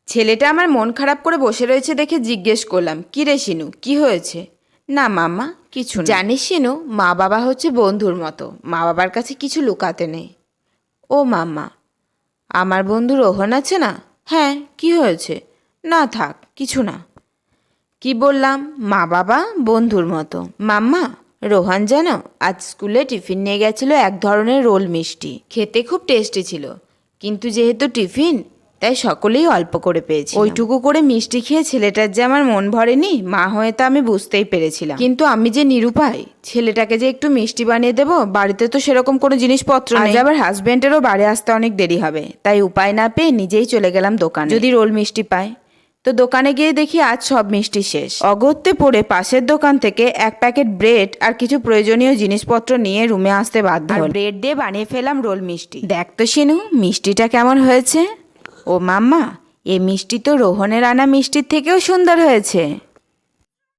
ছেলেটা আমার মন খারাপ করে বসে রয়েছে দেখে জিজ্ঞেস করলাম, কি রে শিনু, কি হয়েছে? না মাম্মা, কিছু না। জানিস শিনু, মা বাবা হচ্ছে বন্ধুর মতো, মা বাবার কাছে কিছু লুকাতে নেই। ও মাম্মা, আমার বন্ধু রোহন আছে না? হ্যাঁ, কি হয়েছে? না থাক, কিছু না। কি বললাম? মা বাবা বন্ধুর মতো। মাম্মা, রোহান জানো আজ স্কুলে টিফিন নিয়ে গেছিল এক ধরনের রোল মিষ্টি, খেতে খুব টেস্টি ছিল, কিন্তু যেহেতু টিফিন তাই সকলেই অল্প করে পেয়েছি। ওইটুকু করে মিষ্টি খেয়ে ছেলেটার যে আমার মন ভরেনি, মা হয়ে তা আমি বুঝতেই পেরেছিলাম, কিন্তু আমি যে নিরুপায়, ছেলেটাকে যে একটু মিষ্টি বানিয়ে দেবো, বাড়িতে তো সেরকম কোনো জিনিসপত্র নেই। আজ আবার হাজবেন্ডেরও বাড়ি আসতে অনেক দেরি হবে, তাই উপায় না পেয়ে নিজেই চলে গেলাম দোকানে, যদি রোল মিষ্টি পাই। তো দোকানে গিয়ে দেখি আজ সব মিষ্টি শেষ। অগত্যে পড়ে পাশের দোকান থেকে এক প্যাকেট ব্রেড আর কিছু প্রয়োজনীয় জিনিসপত্র নিয়ে রুমে আসতে বাধ্য হলাম। ব্রেড দিয়ে বানিয়ে ফেলাম রোল মিষ্টি। দেখ তো শিনু, মিষ্টিটা কেমন হয়েছে? ও মাম্মা, এ মিষ্টি তো রোহনের আনা মিষ্টির থেকেও সুন্দর হয়েছে।